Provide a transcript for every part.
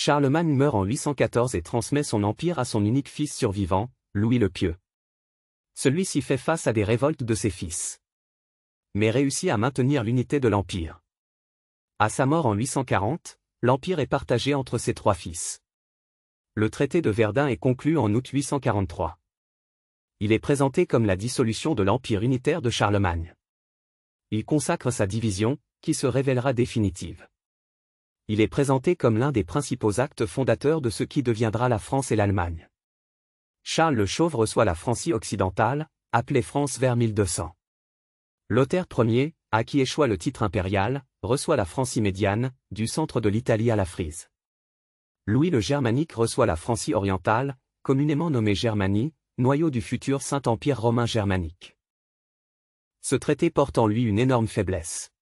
Charlemagne meurt en 814 et transmet son empire à son unique fils survivant, Louis le Pieux. Celui-ci fait face à des révoltes de ses fils, mais réussit à maintenir l'unité de l'empire. À sa mort en 840, l'empire est partagé entre ses trois fils. Le traité de Verdun est conclu en août 843. Il est présenté comme la dissolution de l'empire unitaire de Charlemagne. Il consacre sa division, qui se révélera définitive. Il est présenté comme l'un des principaux actes fondateurs de ce qui deviendra la France et l'Allemagne. Charles le Chauve reçoit la Francie occidentale, appelée France vers 1200. Lothaire Ier, à qui échoit le titre impérial, reçoit la Francie médiane, du centre de l'Italie à la Frise. Louis le Germanique reçoit la Francie orientale, communément nommée Germanie, noyau du futur Saint-Empire romain germanique. Ce traité porte en lui une énorme faiblesse.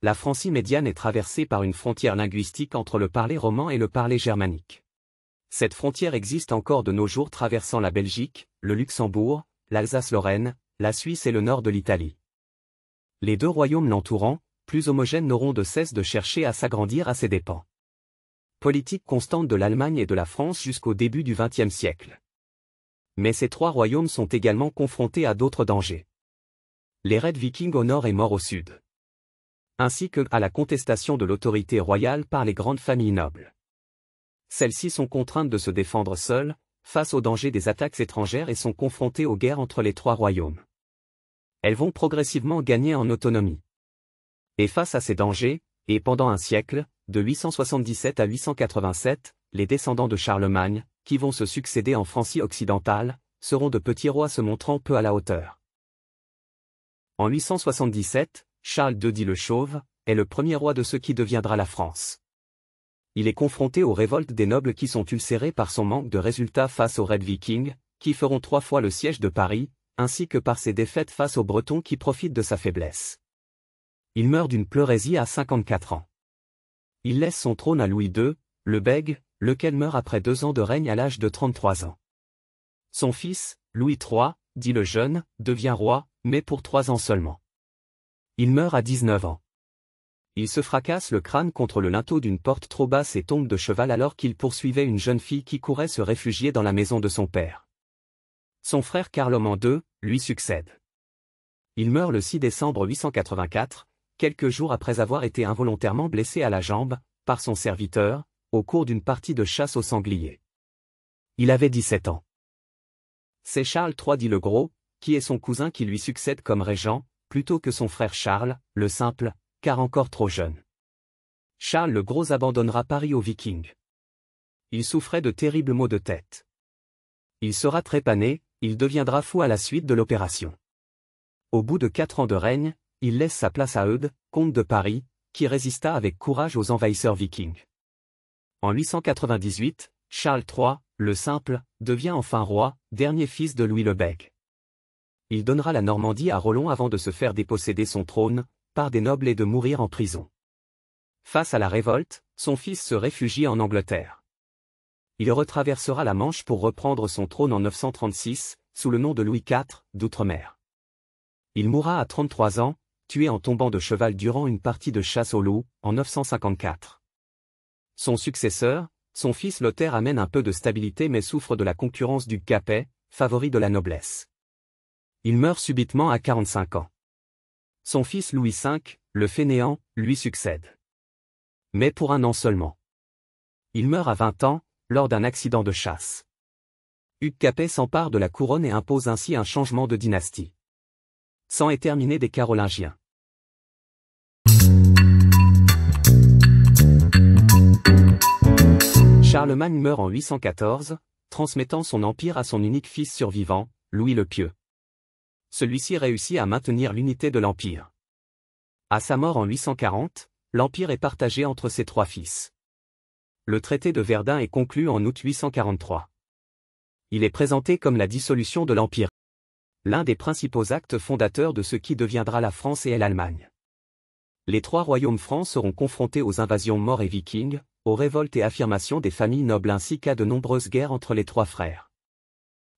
La Francie médiane est traversée par une frontière linguistique entre le parler roman et le parler germanique. Cette frontière existe encore de nos jours traversant la Belgique, le Luxembourg, l'Alsace-Lorraine, la Suisse et le nord de l'Italie. Les deux royaumes l'entourant, plus homogènes, n'auront de cesse de chercher à s'agrandir à ses dépens. Politique constante de l'Allemagne et de la France jusqu'au début du XXe siècle. Mais ces trois royaumes sont également confrontés à d'autres dangers. Les raids vikings au nord et morts au sud, ainsi que à la contestation de l'autorité royale par les grandes familles nobles. Celles-ci sont contraintes de se défendre seules, face aux dangers des attaques étrangères et sont confrontées aux guerres entre les trois royaumes. Elles vont progressivement gagner en autonomie. Et face à ces dangers, et pendant un siècle, de 877 à 887, les descendants de Charlemagne, qui vont se succéder en Francie occidentale, seront de petits rois se montrant peu à la hauteur. En 877, Charles II dit le Chauve, est le premier roi de ce qui deviendra la France. Il est confronté aux révoltes des nobles qui sont ulcérés par son manque de résultats face aux raids vikings, qui feront 3 fois le siège de Paris, ainsi que par ses défaites face aux Bretons qui profitent de sa faiblesse. Il meurt d'une pleurésie à 54 ans. Il laisse son trône à Louis II, le Bègue, lequel meurt après 2 ans de règne à l'âge de 33 ans. Son fils, Louis III, dit le Jeune, devient roi, mais pour 3 ans seulement. Il meurt à 19 ans. Il se fracasse le crâne contre le linteau d'une porte trop basse et tombe de cheval alors qu'il poursuivait une jeune fille qui courait se réfugier dans la maison de son père. Son frère Carloman II, lui succède. Il meurt le 6 décembre 884, quelques jours après avoir été involontairement blessé à la jambe, par son serviteur, au cours d'une partie de chasse au sanglier. Il avait 17 ans. C'est Charles III dit le Gros, qui est son cousin qui lui succède comme régent, plutôt que son frère Charles, le Simple, car encore trop jeune. Charles le Gros abandonnera Paris aux Vikings. Il souffrait de terribles maux de tête. Il sera trépané, il deviendra fou à la suite de l'opération. Au bout de 4 ans de règne, il laisse sa place à Eudes, comte de Paris, qui résista avec courage aux envahisseurs vikings. En 898, Charles III, le Simple, devient enfin roi, dernier fils de Louis le Bègue. Il donnera la Normandie à Rollon avant de se faire déposséder son trône, par des nobles et de mourir en prison. Face à la révolte, son fils se réfugie en Angleterre. Il retraversera la Manche pour reprendre son trône en 936, sous le nom de Louis IV, d'Outre-mer. Il mourra à 33 ans, tué en tombant de cheval durant une partie de chasse au loup, en 954. Son successeur, son fils Lothaire amène un peu de stabilité mais souffre de la concurrence du Capet, favori de la noblesse. Il meurt subitement à 45 ans. Son fils Louis V, le Fainéant, lui succède. Mais pour 1 an seulement. Il meurt à 20 ans, lors d'un accident de chasse. Hugues Capet s'empare de la couronne et impose ainsi un changement de dynastie. C'en est terminé des Carolingiens. Charlemagne meurt en 814, transmettant son empire à son unique fils survivant, Louis le Pieux. Celui-ci réussit à maintenir l'unité de l'empire. À sa mort en 840, l'empire est partagé entre ses 3 fils. Le traité de Verdun est conclu en août 843. Il est présenté comme la dissolution de l'empire, l'un des principaux actes fondateurs de ce qui deviendra la France et l'Allemagne. Les 3 royaumes francs seront confrontés aux invasions maures et vikings, aux révoltes et affirmations des familles nobles ainsi qu'à de nombreuses guerres entre les 3 frères.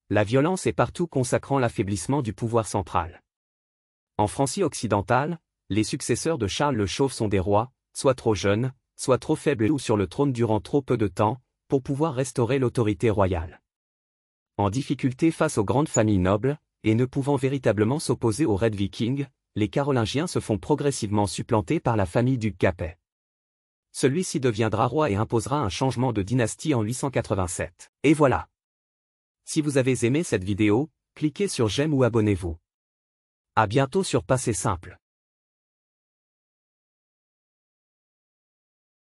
La violence est partout consacrant l'affaiblissement du pouvoir central. En Francie occidentale, les successeurs de Charles le Chauve sont des rois, soit trop jeunes, soit trop faible ou sur le trône durant trop peu de temps, pour pouvoir restaurer l'autorité royale. En difficulté face aux grandes familles nobles, et ne pouvant véritablement s'opposer aux Red Vikings, les Carolingiens se font progressivement supplanter par la famille du Capet. Celui-ci deviendra roi et imposera un changement de dynastie en 887. Et voilà. Si vous avez aimé cette vidéo, cliquez sur j'aime ou abonnez-vous. À bientôt sur Passé Simple.